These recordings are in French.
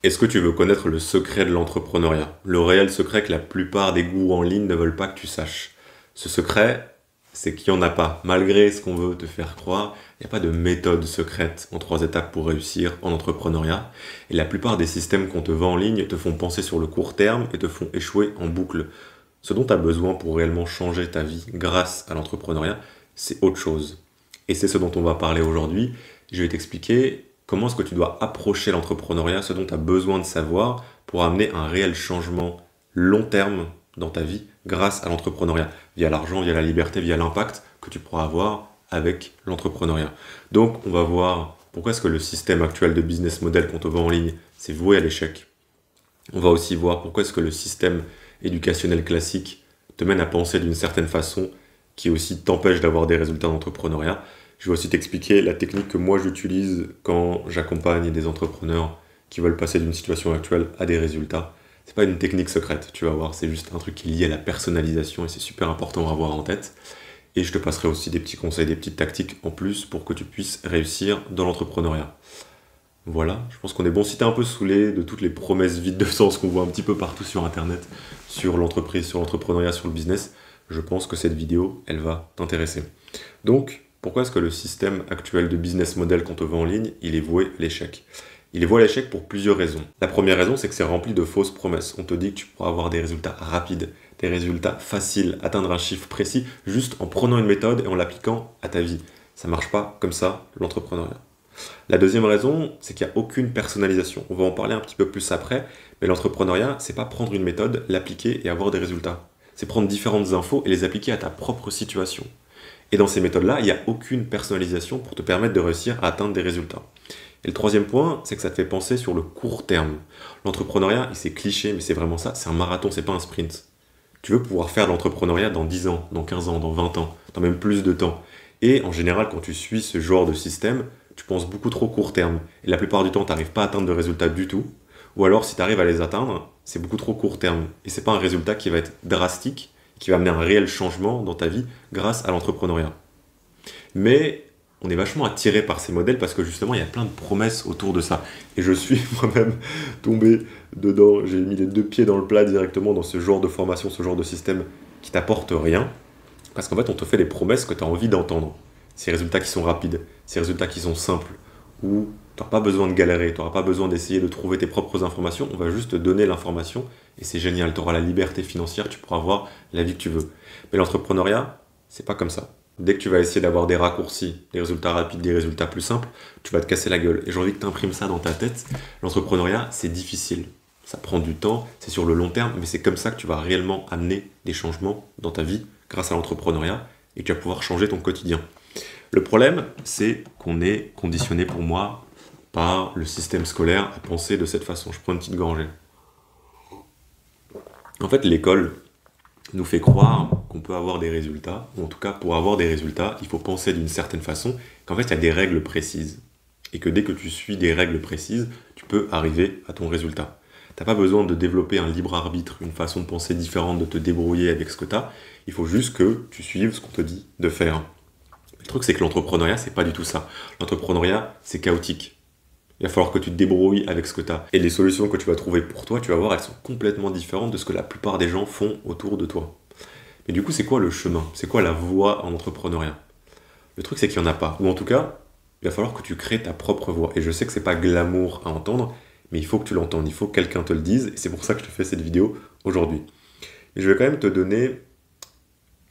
Est-ce que tu veux connaître le secret de l'entrepreneuriat? Le réel secret que la plupart des gourous en ligne ne veulent pas que tu saches. Ce secret, c'est qu'il n'y en a pas. Malgré ce qu'on veut te faire croire, il n'y a pas de méthode secrète en 3 étapes pour réussir en entrepreneuriat. Et la plupart des systèmes qu'on te vend en ligne te font penser sur le court terme et te font échouer en boucle. Ce dont tu as besoin pour réellement changer ta vie grâce à l'entrepreneuriat, c'est autre chose. Et c'est ce dont on va parler aujourd'hui. Je vais t'expliquer comment est-ce que tu dois approcher l'entrepreneuriat, ce dont tu as besoin de savoir pour amener un réel changement long terme dans ta vie grâce à l'entrepreneuriat, via l'argent, via la liberté, via l'impact que tu pourras avoir avec l'entrepreneuriat. Donc, on va voir pourquoi est-ce que le système actuel de business model qu'on te vend en ligne, c'est voué à l'échec. On va aussi voir pourquoi est-ce que le système éducationnel classique te mène à penser d'une certaine façon qui aussi t'empêche d'avoir des résultats d'entrepreneuriat. Je vais aussi t'expliquer la technique que moi j'utilise quand j'accompagne des entrepreneurs qui veulent passer d'une situation actuelle à des résultats. C'est pas une technique secrète, tu vas voir, c'est juste un truc qui est lié à la personnalisation et c'est super important à avoir en tête. Et je te passerai aussi des petits conseils, des petites tactiques en plus pour que tu puisses réussir dans l'entrepreneuriat. Voilà, je pense qu'on est bon. Si t'es un peu saoulé de toutes les promesses vides de sens qu'on voit un petit peu partout sur internet, sur l'entreprise, sur l'entrepreneuriat, sur le business, je pense que cette vidéo, elle va t'intéresser. Donc, pourquoi est-ce que le système actuel de business model qu'on te vend en ligne, il est voué à l'échec? Il est voué à l'échec pour plusieurs raisons. La première raison, c'est que c'est rempli de fausses promesses. On te dit que tu pourras avoir des résultats rapides, des résultats faciles, atteindre un chiffre précis, juste en prenant une méthode et en l'appliquant à ta vie. Ça marche pas comme ça, l'entrepreneuriat. La deuxième raison, c'est qu'il n'y a aucune personnalisation. On va en parler un petit peu plus après, mais l'entrepreneuriat, c'est pas prendre une méthode, l'appliquer et avoir des résultats. C'est prendre différentes infos et les appliquer à ta propre situation. Et dans ces méthodes-là, il n'y a aucune personnalisation pour te permettre de réussir à atteindre des résultats. Et le troisième point, c'est que ça te fait penser sur le court terme. L'entrepreneuriat, c'est cliché, mais c'est vraiment ça, c'est un marathon, c'est pas un sprint. Tu veux pouvoir faire de l'entrepreneuriat dans 10 ans, dans 15 ans, dans 20 ans, dans même plus de temps. Et en général, quand tu suis ce genre de système, tu penses beaucoup trop court terme. Et la plupart du temps, tu n'arrives pas à atteindre de résultats du tout. Ou alors, si tu arrives à les atteindre, c'est beaucoup trop court terme. Et c'est pas un résultat qui va être drastique, qui va amener un réel changement dans ta vie grâce à l'entrepreneuriat. Mais on est vachement attiré par ces modèles parce que justement, il y a plein de promesses autour de ça. Et je suis moi-même tombé dedans. J'ai mis les 2 pieds dans le plat directement dans ce genre de formation, ce genre de système qui t'apporte rien. Parce qu'en fait, on te fait des promesses que tu as envie d'entendre. Ces résultats qui sont rapides, ces résultats qui sont simples, où tu n'auras pas besoin de galérer, tu n'auras pas besoin d'essayer de trouver tes propres informations, on va juste te donner l'information et c'est génial, tu auras la liberté financière, tu pourras avoir la vie que tu veux. Mais l'entrepreneuriat, c'est pas comme ça. Dès que tu vas essayer d'avoir des raccourcis, des résultats rapides, des résultats plus simples, tu vas te casser la gueule. Et j'ai envie que tu imprimes ça dans ta tête. L'entrepreneuriat, c'est difficile. Ça prend du temps, c'est sur le long terme, mais c'est comme ça que tu vas réellement amener des changements dans ta vie grâce à l'entrepreneuriat et que tu vas pouvoir changer ton quotidien. Le problème, c'est qu'on est conditionné pour moi par le système scolaire à penser de cette façon. Je prends une petite gorgée. En fait, l'école nous fait croire qu'on peut avoir des résultats, ou en tout cas, pour avoir des résultats, il faut penser d'une certaine façon, qu'en fait, il y a des règles précises. Et que dès que tu suis des règles précises, tu peux arriver à ton résultat. Tu n'as pas besoin de développer un libre arbitre, une façon de penser différente, de te débrouiller avec ce que tu as. Il faut juste que tu suives ce qu'on te dit de faire. Le truc, c'est que l'entrepreneuriat, c'est pas du tout ça. L'entrepreneuriat, c'est chaotique. Il va falloir que tu te débrouilles avec ce que tu as. Et les solutions que tu vas trouver pour toi, tu vas voir, elles sont complètement différentes de ce que la plupart des gens font autour de toi. Mais du coup, c'est quoi le chemin? C'est quoi la voie en entrepreneuriat? Le truc, c'est qu'il n'y en a pas. Ou en tout cas, il va falloir que tu crées ta propre voie. Et je sais que c'est pas glamour à entendre, mais il faut que tu l'entendes. Il faut que quelqu'un te le dise. Et c'est pour ça que je te fais cette vidéo aujourd'hui. Mais je vais quand même te donner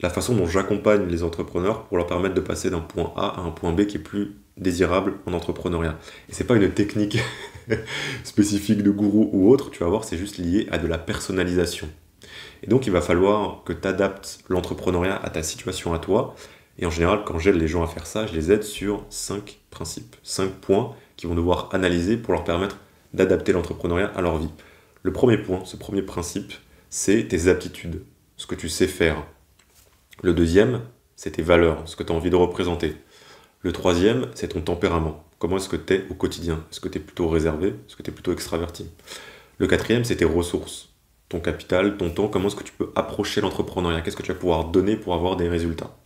la façon dont j'accompagne les entrepreneurs pour leur permettre de passer d'un point A à un point B qui est plus désirable en entrepreneuriat. Et c'est pas une technique spécifique de gourou ou autre, tu vas voir, c'est juste lié à de la personnalisation. Et donc il va falloir que tu adaptes l'entrepreneuriat à ta situation à toi. Et en général, quand j'aide les gens à faire ça, je les aide sur 5 principes, 5 points qu'ils vont devoir analyser pour leur permettre d'adapter l'entrepreneuriat à leur vie. Le premier point, ce premier principe, c'est tes aptitudes, ce que tu sais faire. Le deuxième, c'est tes valeurs, ce que tu as envie de représenter. Le troisième, c'est ton tempérament. Comment est-ce que tu es au quotidien? Est-ce que tu es plutôt réservé? Est-ce que tu es plutôt extraverti? Le quatrième, c'est tes ressources. Ton capital, ton temps, comment est-ce que tu peux approcher l'entrepreneuriat? Qu'est-ce que tu vas pouvoir donner pour avoir des résultats?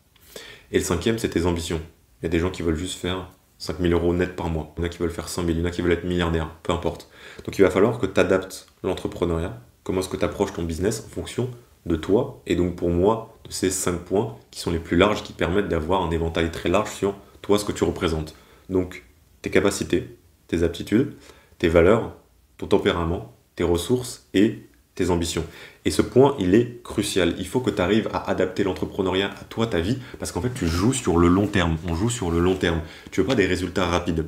Et le cinquième, c'est tes ambitions. Il y a des gens qui veulent juste faire 5 000 euros net par mois. Il y en a qui veulent faire 100 000, il y en a qui veulent être milliardaires, peu importe. Donc il va falloir que tu adaptes l'entrepreneuriat, comment est-ce que tu approches ton business en fonction de toi, et donc pour moi, de ces 5 points qui sont les plus larges, qui permettent d'avoir un éventail très large sur toi, ce que tu représentes. Donc tes capacités, tes aptitudes, tes valeurs, ton tempérament, tes ressources et tes ambitions. Et ce point, il est crucial. Il faut que tu arrives à adapter l'entrepreneuriat à toi, ta vie, parce qu'en fait, tu joues sur le long terme. On joue sur le long terme. Tu veux pas des résultats rapides.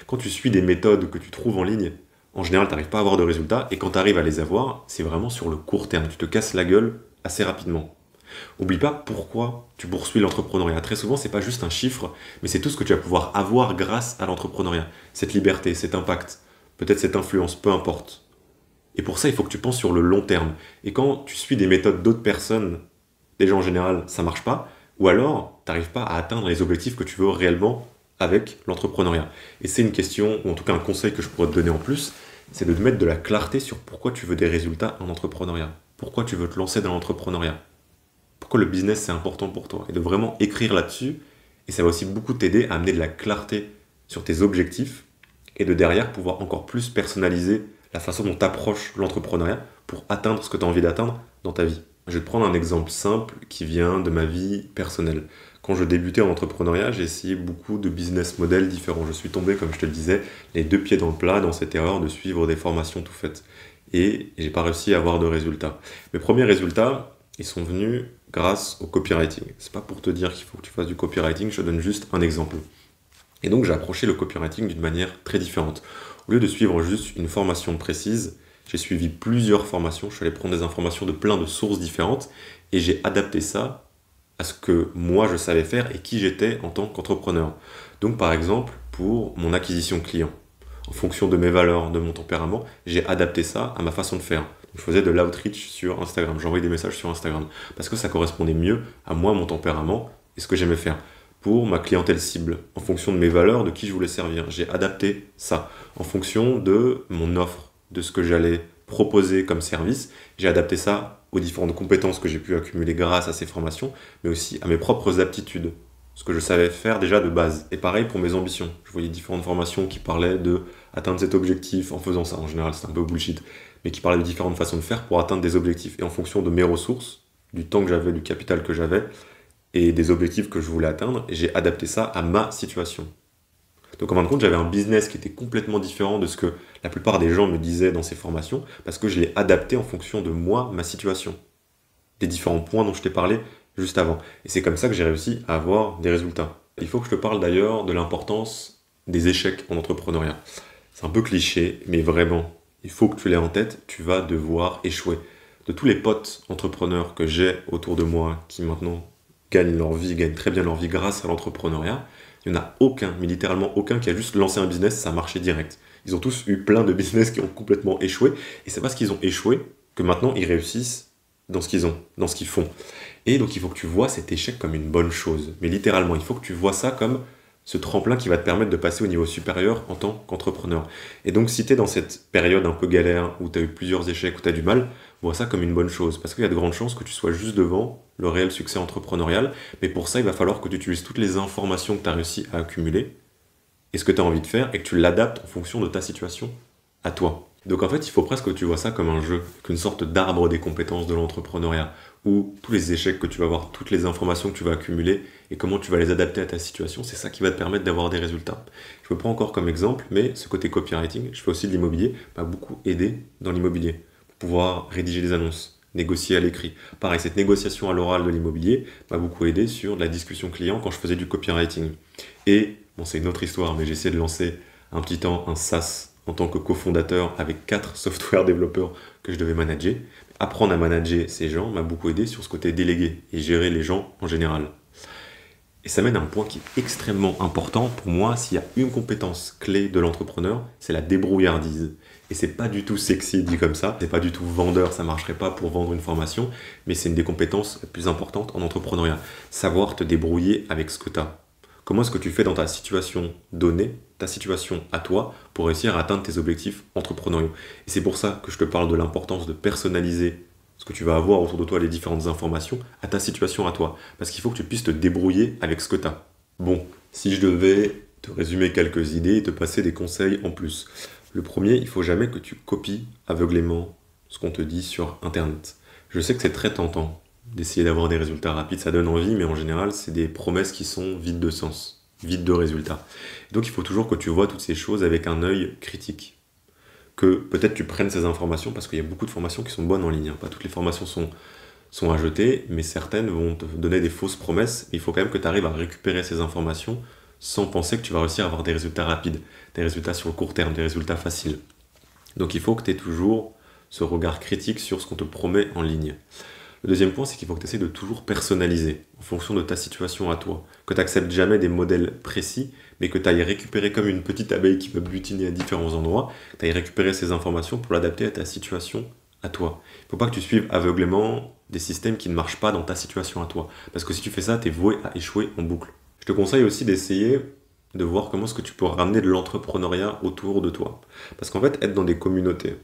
Quand tu suis des méthodes que tu trouves en ligne, en général, tu n'arrives pas à avoir de résultats. Et quand tu arrives à les avoir, c'est vraiment sur le court terme. Tu te casses la gueule assez rapidement. Oublie pas pourquoi tu poursuis l'entrepreneuriat. Très souvent, c'est pas juste un chiffre, mais c'est tout ce que tu vas pouvoir avoir grâce à l'entrepreneuriat. Cette liberté, cet impact, peut-être cette influence, peu importe. Et pour ça, il faut que tu penses sur le long terme. Et quand tu suis des méthodes d'autres personnes, déjà en général, ça marche pas, ou alors, tu n'arrives pas à atteindre les objectifs que tu veux réellement avec l'entrepreneuriat. Et c'est une question, ou en tout cas un conseil que je pourrais te donner en plus, c'est de te mettre de la clarté sur pourquoi tu veux des résultats en entrepreneuriat. Pourquoi tu veux te lancer dans l'entrepreneuriat. Pourquoi le business c'est important pour toi. Et de vraiment écrire là-dessus, et ça va aussi beaucoup t'aider à amener de la clarté sur tes objectifs, et de derrière pouvoir encore plus personnaliser la façon dont tu approches l'entrepreneuriat pour atteindre ce que tu as envie d'atteindre dans ta vie. Je vais te prendre un exemple simple qui vient de ma vie personnelle. Quand je débutais en entrepreneuriat, j'ai essayé beaucoup de business models différents. Je suis tombé, comme je te le disais, les deux pieds dans le plat dans cette erreur de suivre des formations tout faites. Et j'ai pas réussi à avoir de résultats. Mes premiers résultats, ils sont venus grâce au copywriting. C'est pas pour te dire qu'il faut que tu fasses du copywriting, je te donne juste un exemple. Et donc j'ai approché le copywriting d'une manière très différente. Au lieu de suivre juste une formation précise, j'ai suivi plusieurs formations, je suis allé prendre des informations de plein de sources différentes et j'ai adapté ça à ce que moi je savais faire et qui j'étais en tant qu'entrepreneur. Donc par exemple, pour mon acquisition client, en fonction de mes valeurs, de mon tempérament, j'ai adapté ça à ma façon de faire. Je faisais de l'outreach sur Instagram, j'envoyais des messages sur Instagram parce que ça correspondait mieux à moi, mon tempérament et ce que j'aimais faire. Pour ma clientèle cible, en fonction de mes valeurs, de qui je voulais servir. J'ai adapté ça. En fonction de mon offre, de ce que j'allais proposer comme service, j'ai adapté ça aux différentes compétences que j'ai pu accumuler grâce à ces formations, mais aussi à mes propres aptitudes, ce que je savais faire déjà de base. Et pareil pour mes ambitions. Je voyais différentes formations qui parlaient de atteindre cet objectif en faisant ça. En général, c'est un peu bullshit, mais qui parlaient de différentes façons de faire pour atteindre des objectifs. Et en fonction de mes ressources, du temps que j'avais, du capital que j'avais, et des objectifs que je voulais atteindre, et j'ai adapté ça à ma situation. Donc en fin de compte, j'avais un business qui était complètement différent de ce que la plupart des gens me disaient dans ces formations, parce que je l'ai adapté en fonction de moi, ma situation. Des différents points dont je t'ai parlé juste avant. Et c'est comme ça que j'ai réussi à avoir des résultats. Il faut que je te parle d'ailleurs de l'importance des échecs en entrepreneuriat. C'est un peu cliché, mais vraiment, il faut que tu l'aies en tête, tu vas devoir échouer. De tous les potes entrepreneurs que j'ai autour de moi, qui maintenant gagnent très bien leur vie grâce à l'entrepreneuriat, il n'y en a aucun, mais littéralement aucun, qui a juste lancé un business, ça a marché direct. Ils ont tous eu plein de business qui ont complètement échoué, et c'est parce qu'ils ont échoué que maintenant ils réussissent dans ce qu'ils ont, dans ce qu'ils font. Et donc il faut que tu vois cet échec comme une bonne chose, mais littéralement, il faut que tu vois ça comme ce tremplin qui va te permettre de passer au niveau supérieur en tant qu'entrepreneur. Et donc si tu es dans cette période un peu galère, où tu as eu plusieurs échecs, où tu as du mal, vois ça comme une bonne chose, parce qu'il y a de grandes chances que tu sois juste devant le réel succès entrepreneurial, mais pour ça, il va falloir que tu utilises toutes les informations que tu as réussi à accumuler, et ce que tu as envie de faire, et que tu l'adaptes en fonction de ta situation à toi. Donc en fait, il faut presque que tu vois ça comme un jeu, qu'une sorte d'arbre des compétences de l'entrepreneuriat, où tous les échecs que tu vas avoir, toutes les informations que tu vas accumuler, et comment tu vas les adapter à ta situation, c'est ça qui va te permettre d'avoir des résultats. Je me prends encore comme exemple, mais ce côté copywriting, je fais aussi de l'immobilier, m'a beaucoup aidé dans l'immobilier, pour pouvoir rédiger des annonces, négocier à l'écrit. Pareil, cette négociation à l'oral de l'immobilier m'a beaucoup aidé sur la discussion client quand je faisais du copywriting. Et, bon, c'est une autre histoire, mais j'ai essayé de lancer un petit temps un SaaS en tant que cofondateur avec 4 software développeurs que je devais manager. Apprendre à manager ces gens m'a beaucoup aidé sur ce côté délégué et gérer les gens en général. Et ça mène à un point qui est extrêmement important pour moi. S'il y a une compétence clé de l'entrepreneur, c'est la débrouillardise. Et c'est pas du tout sexy dit comme ça, c'est pas du tout vendeur, ça marcherait pas pour vendre une formation, mais c'est une des compétences les plus importantes en entrepreneuriat. Savoir te débrouiller avec ce que tu as. Comment est-ce que tu fais dans ta situation donnée, ta situation à toi, pour réussir à atteindre tes objectifs entrepreneuriaux. Et c'est pour ça que je te parle de l'importance de personnaliser ce que tu vas avoir autour de toi, les différentes informations, à ta situation à toi. Parce qu'il faut que tu puisses te débrouiller avec ce que tu as. Bon, si je devais te résumer quelques idées et te passer des conseils en plus. Le premier, il faut jamais que tu copies aveuglément ce qu'on te dit sur Internet. Je sais que c'est très tentant d'essayer d'avoir des résultats rapides, ça donne envie, mais en général, c'est des promesses qui sont vides de sens, vides de résultats. Donc il faut toujours que tu vois toutes ces choses avec un œil critique. Que peut-être tu prennes ces informations, parce qu'il y a beaucoup de formations qui sont bonnes en ligne. Pas toutes les formations sont à jeter, mais certaines vont te donner des fausses promesses. Il faut quand même que tu arrives à récupérer ces informations sans penser que tu vas réussir à avoir des résultats rapides, des résultats sur le court terme, des résultats faciles. Donc il faut que tu aies toujours ce regard critique sur ce qu'on te promet en ligne. Le deuxième point, c'est qu'il faut que tu essaies de toujours personnaliser en fonction de ta situation à toi. Que tu n'acceptes jamais des modèles précis, mais que tu ailles récupérer comme une petite abeille qui va butiner à différents endroits, tu ailles récupérer ces informations pour l'adapter à ta situation à toi. Il ne faut pas que tu suives aveuglément des systèmes qui ne marchent pas dans ta situation à toi. Parce que si tu fais ça, tu es voué à échouer en boucle. Je te conseille aussi d'essayer de voir comment est-ce que tu peux ramener de l'entrepreneuriat autour de toi. Parce qu'en fait, être dans des communautés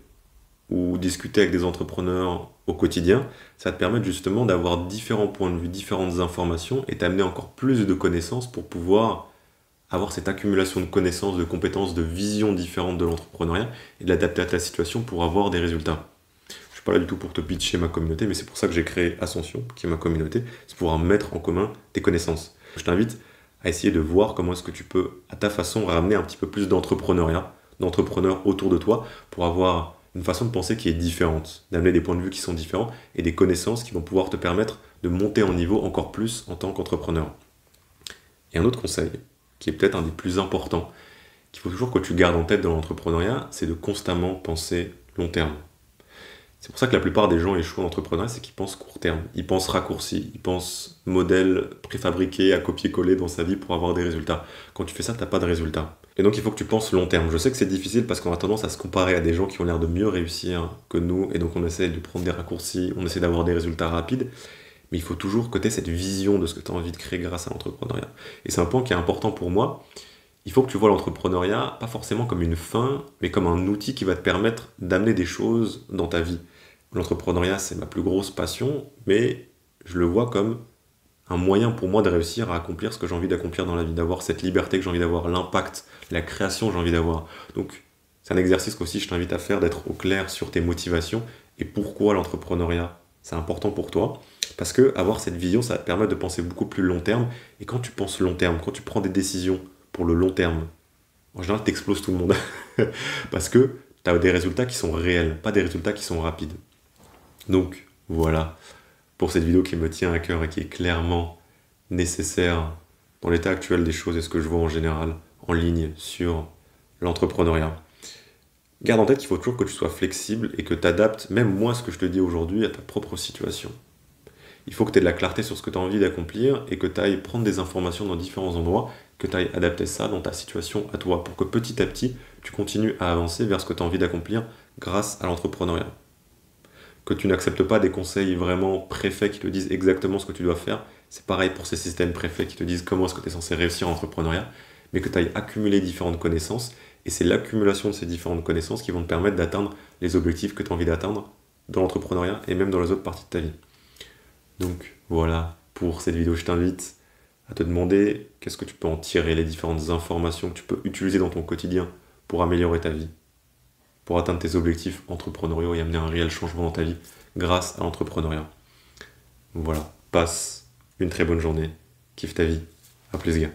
ou discuter avec des entrepreneurs au quotidien, ça va te permettre justement d'avoir différents points de vue, différentes informations et t'amener encore plus de connaissances pour pouvoir avoir cette accumulation de connaissances, de compétences, de visions différentes de l'entrepreneuriat et de l'adapter à ta situation pour avoir des résultats. Je ne suis pas là du tout pour te pitcher ma communauté, mais c'est pour ça que j'ai créé Ascension, qui est ma communauté, c'est pour mettre en commun tes connaissances. Je t'invite à essayer de voir comment est-ce que tu peux, à ta façon, ramener un petit peu plus d'entrepreneuriat, d'entrepreneurs autour de toi pour avoir une façon de penser qui est différente, d'amener des points de vue qui sont différents et des connaissances qui vont pouvoir te permettre de monter en niveau encore plus en tant qu'entrepreneur. Et un autre conseil, qui est peut-être un des plus importants, qu'il faut toujours que tu gardes en tête dans l'entrepreneuriat, c'est de constamment penser long terme. C'est pour ça que la plupart des gens échouent en entrepreneuriat, c'est qu'ils pensent court terme, ils pensent raccourci, ils pensent modèle préfabriqué à copier-coller dans sa vie pour avoir des résultats. Quand tu fais ça, tu n'as pas de résultats. Et donc il faut que tu penses long terme. Je sais que c'est difficile parce qu'on a tendance à se comparer à des gens qui ont l'air de mieux réussir que nous, et donc on essaie de prendre des raccourcis, on essaie d'avoir des résultats rapides, mais il faut toujours que tu aies cette vision de ce que tu as envie de créer grâce à l'entrepreneuriat. Et c'est un point qui est important pour moi. Il faut que tu vois l'entrepreneuriat pas forcément comme une fin, mais comme un outil qui va te permettre d'amener des choses dans ta vie. L'entrepreneuriat, c'est ma plus grosse passion, mais je le vois comme un moyen pour moi de réussir à accomplir ce que j'ai envie d'accomplir dans la vie, d'avoir cette liberté que j'ai envie d'avoir, l'impact, la création que j'ai envie d'avoir. Donc, c'est un exercice qu'aussi je t'invite à faire, d'être au clair sur tes motivations et pourquoi l'entrepreneuriat, c'est important pour toi. Parce que avoir cette vision, ça va te permettre de penser beaucoup plus long terme. Et quand tu penses long terme, quand tu prends des décisions pour le long terme, en général, t'exploses tout le monde. Parce que tu as des résultats qui sont réels, pas des résultats qui sont rapides. Donc, voilà, pour cette vidéo qui me tient à cœur et qui est clairement nécessaire dans l'état actuel des choses et ce que je vois en général en ligne sur l'entrepreneuriat. Garde en tête qu'il faut toujours que tu sois flexible et que tu adaptes, même moi, ce que je te dis aujourd'hui, à ta propre situation. Il faut que tu aies de la clarté sur ce que tu as envie d'accomplir et que tu ailles prendre des informations dans différents endroits, que tu ailles adapter ça dans ta situation à toi, pour que petit à petit, tu continues à avancer vers ce que tu as envie d'accomplir grâce à l'entrepreneuriat. Que tu n'acceptes pas des conseils vraiment préfaits qui te disent exactement ce que tu dois faire. C'est pareil pour ces systèmes préfaits qui te disent comment est-ce que tu es censé réussir en entrepreneuriat, mais que tu ailles accumuler différentes connaissances, et c'est l'accumulation de ces différentes connaissances qui vont te permettre d'atteindre les objectifs que tu as envie d'atteindre dans l'entrepreneuriat et même dans les autres parties de ta vie. Donc voilà, pour cette vidéo, je t'invite à te demander qu'est-ce que tu peux en tirer, les différentes informations que tu peux utiliser dans ton quotidien pour améliorer ta vie, pour atteindre tes objectifs entrepreneuriaux et amener un réel changement dans ta vie grâce à l'entrepreneuriat. Voilà, passe une très bonne journée, kiffe ta vie, à plus gars.